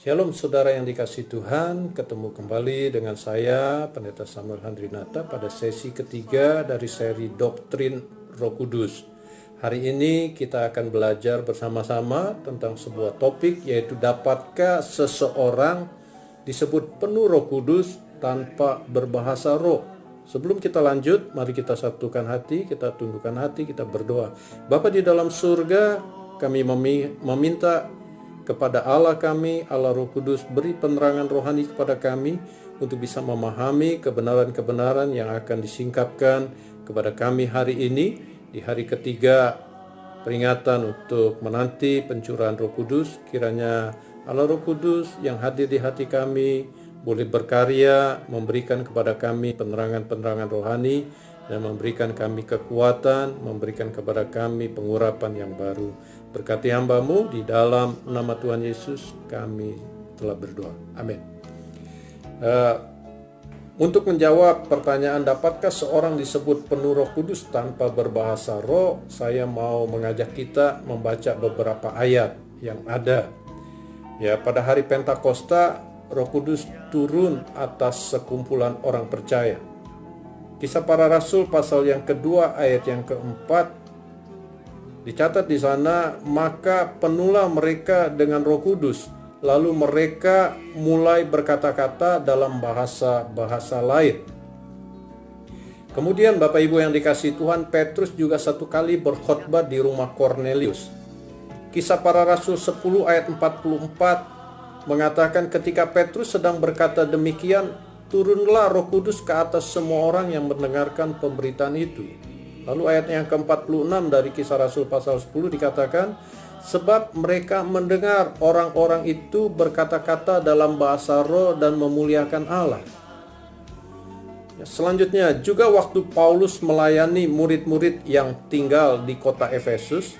Shalom saudara yang dikasihi Tuhan, ketemu kembali dengan saya Pendeta Samuel Handrinata pada sesi ketiga dari seri Doktrin Roh Kudus. Hari ini kita akan belajar bersama-sama tentang sebuah topik, yaitu dapatkah seseorang disebut penuh Roh Kudus tanpa berbahasa roh. Sebelum kita lanjut, mari kita satukan hati, kita tundukkan hati, kita berdoa. Bapa di dalam surga, kami meminta kepada Allah kami, Allah Roh Kudus, beri penerangan rohani kepada kami untuk bisa memahami kebenaran-kebenaran yang akan disingkapkan kepada kami hari ini, di hari ketiga peringatan untuk menanti pencurahan Roh Kudus. Kiranya Allah Roh Kudus yang hadir di hati kami boleh berkarya, memberikan kepada kami penerangan-penerangan rohani, dan memberikan kami kekuatan, memberikan kepada kami pengurapan yang baru. Berkati hamba-Mu, di dalam nama Tuhan Yesus kami telah berdoa. Amin. Untuk menjawab pertanyaan dapatkah seorang disebut penuh Roh Kudus tanpa berbahasa roh, saya mau mengajak kita membaca beberapa ayat yang ada. Ya, pada hari Pentakosta, Roh Kudus turun atas sekumpulan orang percaya. Kisah Para Rasul pasal yang kedua ayat yang keempat dicatat di sana, maka penuhlah mereka dengan Roh Kudus, lalu mereka mulai berkata-kata dalam bahasa lain. Kemudian Bapak Ibu yang dikasihi Tuhan, Petrus juga satu kali berkhotbah di rumah Kornelius. Kisah Para Rasul 10 ayat 44 mengatakan, ketika Petrus sedang berkata demikian, turunlah Roh Kudus ke atas semua orang yang mendengarkan pemberitaan itu. Lalu ayat yang ke-46 dari Kisah Rasul pasal 10 dikatakan, sebab mereka mendengar orang-orang itu berkata-kata dalam bahasa roh dan memuliakan Allah. Selanjutnya, juga waktu Paulus melayani murid-murid yang tinggal di kota Efesus,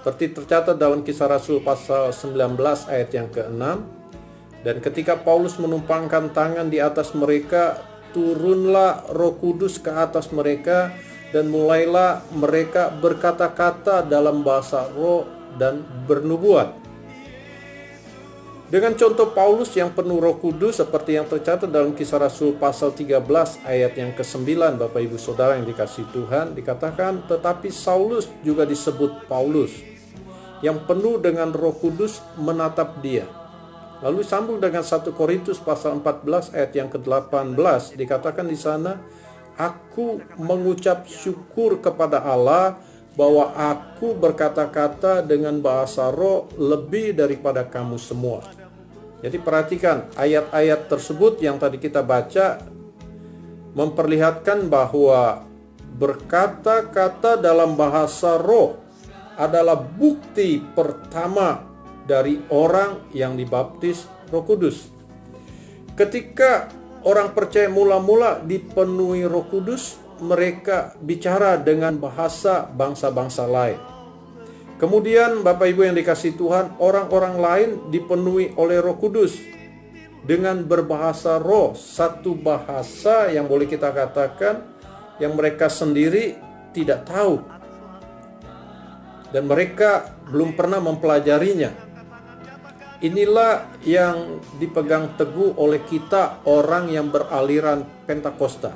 seperti tercatat dalam Kisah Rasul pasal 19 ayat yang ke-6, dan ketika Paulus menumpangkan tangan di atas mereka, turunlah Roh Kudus ke atas mereka, dan mulailah mereka berkata-kata dalam bahasa roh dan bernubuat. Dengan contoh Paulus yang penuh Roh Kudus seperti yang tercatat dalam Kisah Rasul pasal 13 ayat yang ke-9, Bapak Ibu Saudara yang dikasihi Tuhan, dikatakan, tetapi Saulus juga disebut Paulus, yang penuh dengan Roh Kudus menatap dia. Lalu sambung dengan 1 Korintus pasal 14 ayat yang ke-18, dikatakan di sana, aku mengucap syukur kepada Allah bahwa aku berkata-kata dengan bahasa roh lebih daripada kamu semua. Jadi perhatikan ayat-ayat tersebut yang tadi kita baca memperlihatkan bahwa berkata-kata dalam bahasa roh adalah bukti pertama dari orang yang dibaptis Roh Kudus. Ketika orang percaya mula-mula dipenuhi Roh Kudus, mereka bicara dengan bahasa bangsa-bangsa lain. Kemudian Bapak Ibu yang dikasihi Tuhan, orang-orang lain dipenuhi oleh Roh Kudus dengan berbahasa roh, satu bahasa yang boleh kita katakan yang mereka sendiri tidak tahu dan mereka belum pernah mempelajarinya. Inilah yang dipegang teguh oleh kita orang yang beraliran Pentakosta.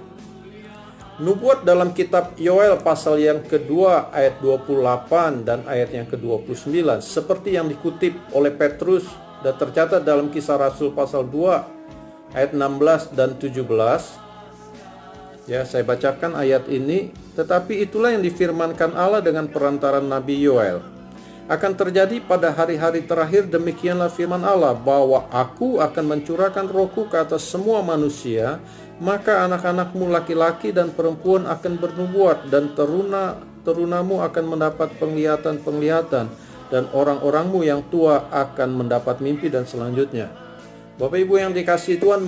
Nubuat dalam kitab Yoel pasal yang kedua ayat 28 dan ayat yang ke-29 seperti yang dikutip oleh Petrus dan tercatat dalam Kisah Rasul pasal 2 ayat 16 dan 17. Ya, saya bacakan ayat ini, tetapi itulah yang difirmankan Allah dengan perantaran Nabi Yoel. Akan terjadi pada hari-hari terakhir, demikianlah firman Allah, bahwa aku akan mencurahkan rohku ke atas semua manusia, maka anak-anakmu laki-laki dan perempuan akan bernubuat, dan terunamu akan mendapat penglihatan-penglihatan, dan orang-orangmu yang tua akan mendapat mimpi, dan selanjutnya. Bapak Ibu yang dikasihi Tuhan,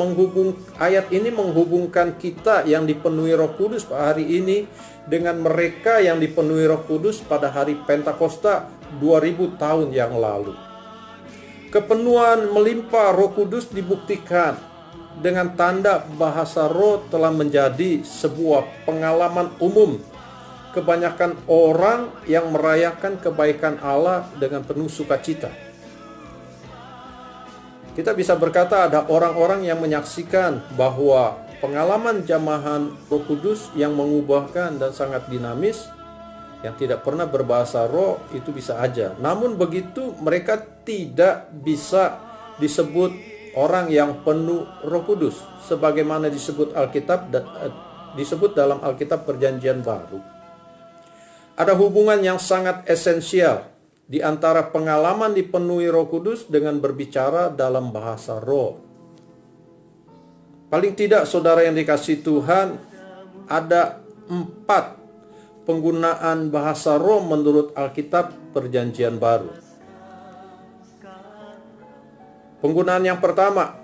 ayat ini menghubungkan kita yang dipenuhi Roh Kudus pada hari ini dengan mereka yang dipenuhi Roh Kudus pada hari Pentakosta 2000 tahun yang lalu. Kepenuhan melimpah Roh Kudus dibuktikan dengan tanda bahasa roh telah menjadi sebuah pengalaman umum. Kebanyakan orang yang merayakan kebaikan Allah dengan penuh sukacita. Kita bisa berkata ada orang-orang yang menyaksikan bahwa pengalaman jamahan Roh Kudus yang mengubahkan dan sangat dinamis, yang tidak pernah berbahasa roh, itu bisa aja. Namun begitu mereka tidak bisa disebut orang yang penuh Roh Kudus sebagaimana disebut Alkitab disebut dalam Alkitab Perjanjian Baru. Ada hubungan yang sangat esensial di antara pengalaman dipenuhi Roh Kudus dengan berbicara dalam bahasa roh. Paling tidak saudara yang dikasihi Tuhan, ada 4 penggunaan bahasa roh menurut Alkitab Perjanjian Baru. Penggunaan yang pertama,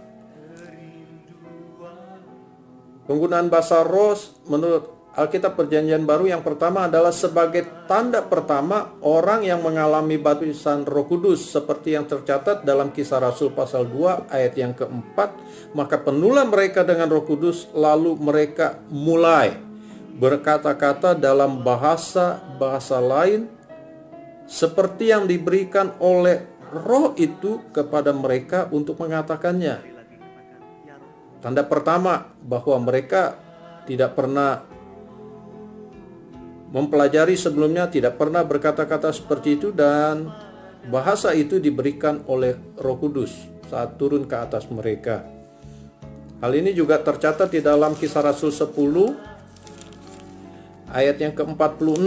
penggunaan bahasa roh menurut Alkitab Perjanjian Baru yang pertama adalah sebagai tanda pertama orang yang mengalami baptisan Roh Kudus seperti yang tercatat dalam Kisah Rasul pasal 2 ayat yang keempat. Maka penuhlah mereka dengan Roh Kudus, lalu mereka mulai berkata-kata dalam bahasa lain seperti yang diberikan oleh Roh itu kepada mereka untuk mengatakannya. Tanda pertama bahwa mereka tidak pernah mempelajari sebelumnya, tidak pernah berkata-kata seperti itu, dan bahasa itu diberikan oleh Roh Kudus saat turun ke atas mereka. Hal ini juga tercatat di dalam Kisah Rasul 10 ayat yang ke-46.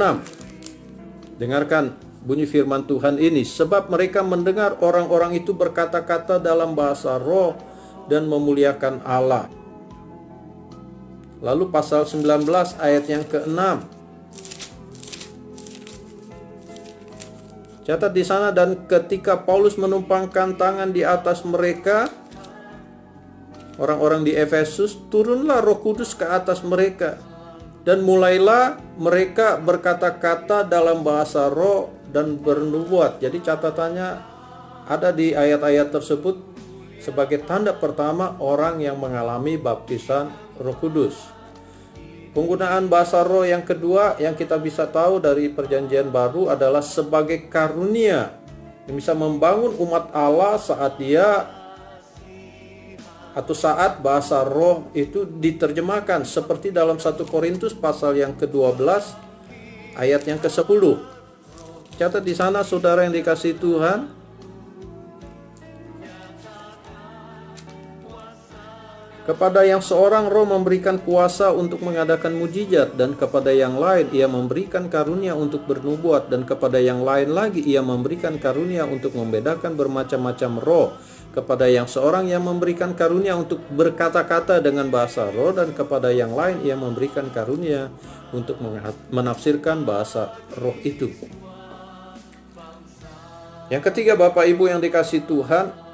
Dengarkan bunyi firman Tuhan ini. Sebab mereka mendengar orang-orang itu berkata-kata dalam bahasa roh dan memuliakan Allah. Lalu pasal 19 ayat yang ke-6. Catat di sana, dan ketika Paulus menumpangkan tangan di atas mereka, orang-orang di Efesus, turunlah Roh Kudus ke atas mereka. Dan mulailah mereka berkata-kata dalam bahasa roh dan bernubuat. Jadi catatannya ada di ayat-ayat tersebut sebagai tanda pertama orang yang mengalami baptisan Roh Kudus. Penggunaan bahasa roh yang kedua yang kita bisa tahu dari Perjanjian Baru adalah sebagai karunia yang bisa membangun umat Allah saat bahasa roh itu diterjemahkan, seperti dalam 1 Korintus pasal yang ke-12 ayat yang ke-10. Catat di sana saudara yang dikasihi Tuhan. Kepada yang seorang roh memberikan kuasa untuk mengadakan mujizat, dan kepada yang lain ia memberikan karunia untuk bernubuat, dan kepada yang lain lagi ia memberikan karunia untuk membedakan bermacam-macam roh. Kepada yang seorang yang memberikan karunia untuk berkata-kata dengan bahasa roh, dan kepada yang lain ia memberikan karunia untuk menafsirkan bahasa roh itu. Yang ketiga, Bapak Ibu yang dikasihi Tuhan,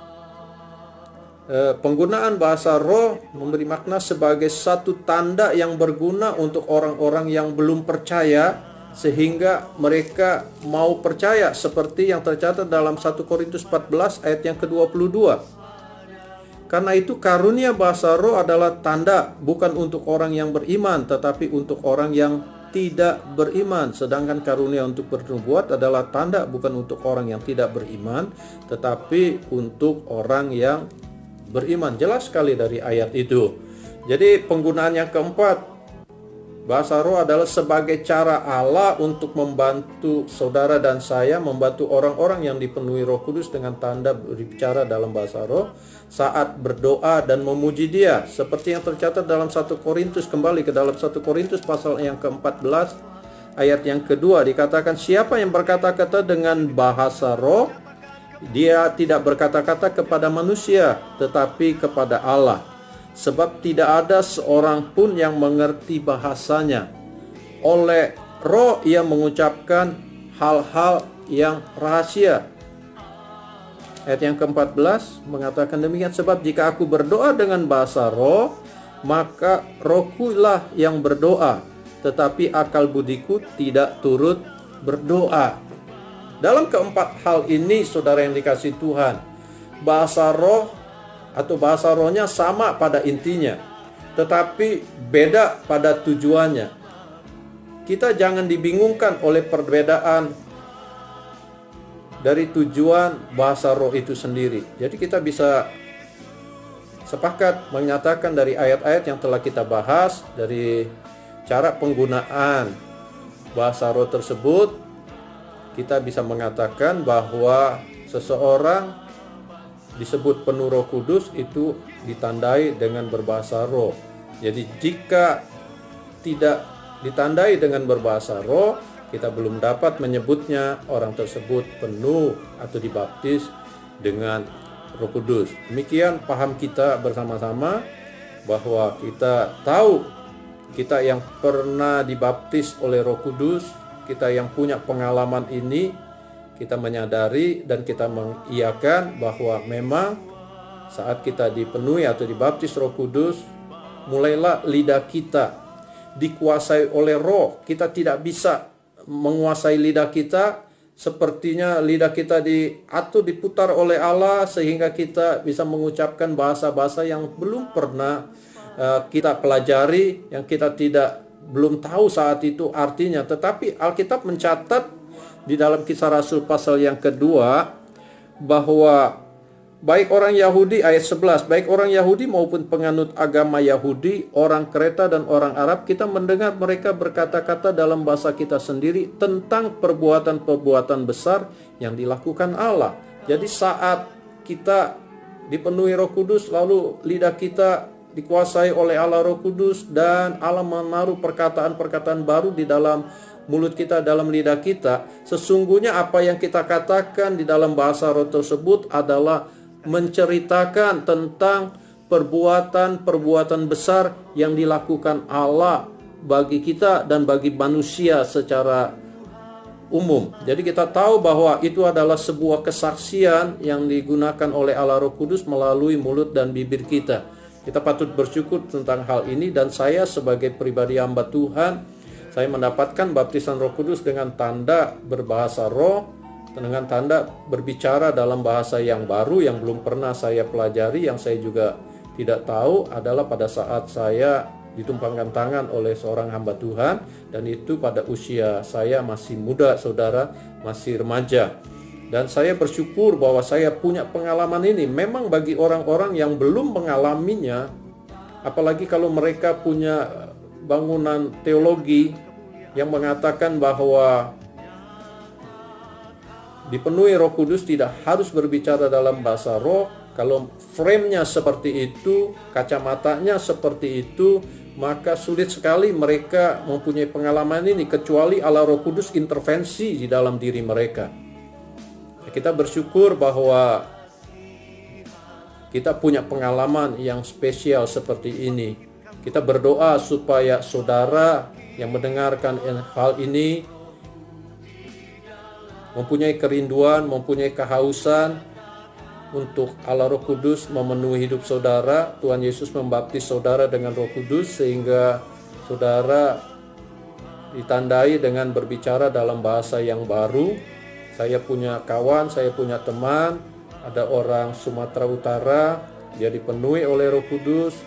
penggunaan bahasa roh memberi makna sebagai satu tanda yang berguna untuk orang-orang yang belum percaya, sehingga mereka mau percaya, seperti yang tercatat dalam 1 Korintus 14 ayat yang ke-22. Karena itu karunia bahasa roh adalah tanda bukan untuk orang yang beriman, tetapi untuk orang yang tidak beriman. Sedangkan karunia untuk bernubuat adalah tanda bukan untuk orang yang tidak beriman, tetapi untuk orang yang beriman. Jelas sekali dari ayat itu. Jadi penggunaan yang keempat, bahasa roh adalah sebagai cara Allah untuk membantu saudara dan saya, membantu orang-orang yang dipenuhi Roh Kudus dengan tanda berbicara dalam bahasa roh saat berdoa dan memuji Dia, seperti yang tercatat dalam 1 Korintus. Kembali ke dalam 1 Korintus pasal yang ke-14 ayat yang kedua, dikatakan, siapa yang berkata-kata dengan bahasa roh, dia tidak berkata-kata kepada manusia, tetapi kepada Allah. Sebab tidak ada seorang pun yang mengerti bahasanya. Oleh roh ia mengucapkan hal-hal yang rahasia. Ayat yang ke-14 mengatakan demikian, sebab jika aku berdoa dengan bahasa roh, maka rohkulah yang berdoa, tetapi akal budiku tidak turut berdoa. Dalam keempat hal ini, saudara yang dikasihi Tuhan, bahasa roh atau bahasa rohnya sama pada intinya, tetapi beda pada tujuannya. Kita jangan dibingungkan oleh perbedaan dari tujuan bahasa roh itu sendiri. Jadi kita bisa sepakat menyatakan dari ayat-ayat yang telah kita bahas, dari cara penggunaan bahasa roh tersebut, kita bisa mengatakan bahwa seseorang disebut penuh Roh Kudus itu ditandai dengan berbahasa roh. Jadi jika tidak ditandai dengan berbahasa roh, kita belum dapat menyebutnya orang tersebut penuh atau dibaptis dengan Roh Kudus. Demikian paham kita bersama-sama bahwa kita tahu, kita yang pernah dibaptis oleh Roh Kudus, kita yang punya pengalaman ini, kita menyadari dan kita mengiyakan bahwa memang saat kita dipenuhi atau dibaptis Roh Kudus, mulailah lidah kita dikuasai oleh roh. Kita tidak bisa menguasai lidah kita, sepertinya lidah kita diatur, diputar oleh Allah sehingga kita bisa mengucapkan bahasa-bahasa yang belum pernah kita pelajari, yang kita belum tahu saat itu artinya. Tetapi Alkitab mencatat di dalam Kisah Rasul pasal yang kedua bahwa baik orang Yahudi, ayat 11, baik orang Yahudi maupun penganut agama Yahudi, orang Kreta dan orang Arab, kita mendengar mereka berkata-kata dalam bahasa kita sendiri tentang perbuatan-perbuatan besar yang dilakukan Allah. Jadi saat kita dipenuhi Roh Kudus, lalu lidah kita dikuasai oleh Allah Roh Kudus, dan Allah menaruh perkataan-perkataan baru di dalam mulut kita, dalam lidah kita, sesungguhnya apa yang kita katakan di dalam bahasa roh tersebut adalah menceritakan tentang perbuatan-perbuatan besar yang dilakukan Allah bagi kita dan bagi manusia secara umum. Jadi kita tahu bahwa itu adalah sebuah kesaksian yang digunakan oleh Allah Roh Kudus melalui mulut dan bibir kita. Kita patut bersyukur tentang hal ini, dan saya sebagai pribadi hamba Tuhan, saya mendapatkan baptisan Roh Kudus dengan tanda berbahasa roh, dengan tanda berbicara dalam bahasa yang baru yang belum pernah saya pelajari. Yang saya juga tidak tahu adalah pada saat saya ditumpangkan tangan oleh seorang hamba Tuhan, dan itu pada usia saya masih muda, saudara, masih remaja. Dan saya bersyukur bahwa saya punya pengalaman ini. Memang bagi orang-orang yang belum mengalaminya, apalagi kalau mereka punya bangunan teologi yang mengatakan bahwa dipenuhi Roh Kudus tidak harus berbicara dalam bahasa roh. Kalau frame-nya seperti itu, kacamatanya seperti itu, maka sulit sekali mereka mempunyai pengalaman ini, kecuali Allah Roh Kudus intervensi di dalam diri mereka. Kita bersyukur bahwa kita punya pengalaman yang spesial seperti ini. Kita berdoa supaya saudara yang mendengarkan hal ini mempunyai kerinduan, mempunyai kehausan untuk Allah Roh Kudus memenuhi hidup saudara. Tuhan Yesus membaptis saudara dengan Roh Kudus sehingga saudara ditandai dengan berbicara dalam bahasa yang baru. Saya punya kawan, saya punya teman, ada orang Sumatera Utara, dia dipenuhi oleh Roh Kudus,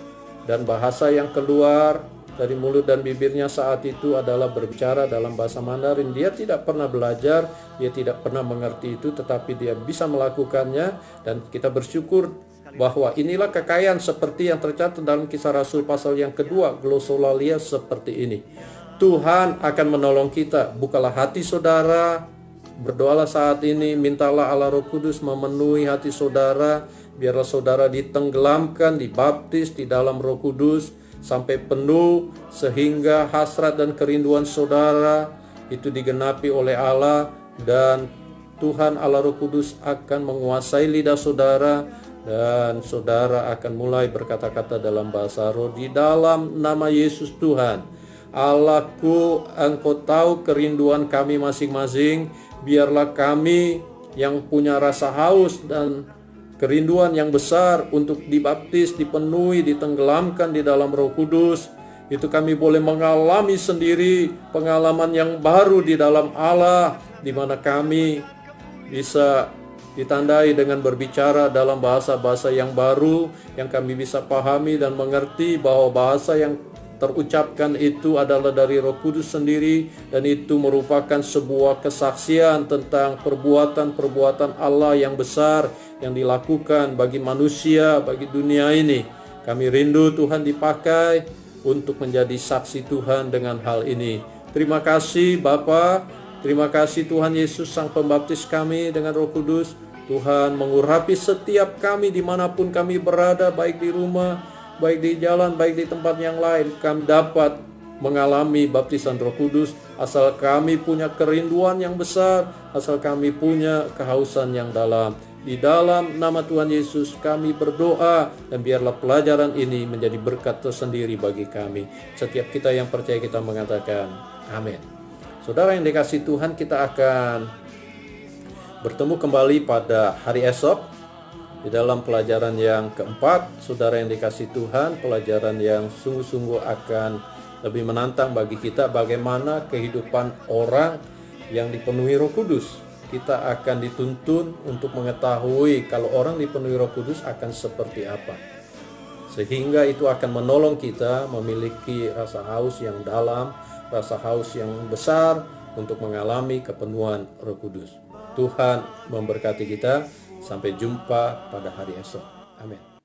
dan bahasa yang keluar dari mulut dan bibirnya saat itu adalah berbicara dalam bahasa Mandarin. Dia tidak pernah belajar, dia tidak pernah mengerti itu, tetapi dia bisa melakukannya. Dan kita bersyukur bahwa inilah kekayaan seperti yang tercatat dalam Kisah Rasul pasal yang kedua, glosolalia seperti ini. Tuhan akan menolong kita. Bukalah hati saudara, berdoalah saat ini, mintalah Allah Roh Kudus memenuhi hati saudara. Biarlah saudara ditenggelamkan, dibaptis di dalam Roh Kudus sampai penuh, sehingga hasrat dan kerinduan saudara itu digenapi oleh Allah, dan Tuhan Allah Roh Kudus akan menguasai lidah saudara, dan saudara akan mulai berkata-kata dalam bahasa roh di dalam nama Yesus Tuhan. Allahku, Engkau tahu kerinduan kami masing-masing. Biarlah kami yang punya rasa haus dan kerinduan yang besar untuk dibaptis, dipenuhi, ditenggelamkan di dalam Roh Kudus, itu kami boleh mengalami sendiri pengalaman yang baru di dalam Allah, di mana kami bisa ditandai dengan berbicara dalam bahasa-bahasa yang baru, yang kami bisa pahami dan mengerti, bahwa bahasa yang terucapkan itu adalah dari Roh Kudus sendiri, dan itu merupakan sebuah kesaksian tentang perbuatan-perbuatan Allah yang besar yang dilakukan bagi manusia, bagi dunia ini. Kami rindu Tuhan dipakai untuk menjadi saksi Tuhan dengan hal ini. Terima kasih Bapa, terima kasih Tuhan Yesus Sang Pembaptis kami dengan Roh Kudus. Tuhan mengurapi setiap kami dimanapun kami berada, baik di rumah, baik di jalan, baik di tempat yang lain. Kami dapat mengalami baptisan Roh Kudus asal kami punya kerinduan yang besar, asal kami punya kehausan yang dalam. Di dalam nama Tuhan Yesus kami berdoa, dan biarlah pelajaran ini menjadi berkat tersendiri bagi kami. Setiap kita yang percaya kita mengatakan amin. Saudara yang dikasihi Tuhan, kita akan bertemu kembali pada hari esok di dalam pelajaran yang keempat. Saudara yang dikasihi Tuhan, pelajaran yang sungguh-sungguh akan lebih menantang bagi kita, bagaimana kehidupan orang yang dipenuhi Roh Kudus. Kita akan dituntun untuk mengetahui kalau orang dipenuhi Roh Kudus akan seperti apa, sehingga itu akan menolong kita memiliki rasa haus yang dalam, rasa haus yang besar untuk mengalami kepenuhan Roh Kudus. Tuhan memberkati kita. Sampai jumpa pada hari esok. Amin.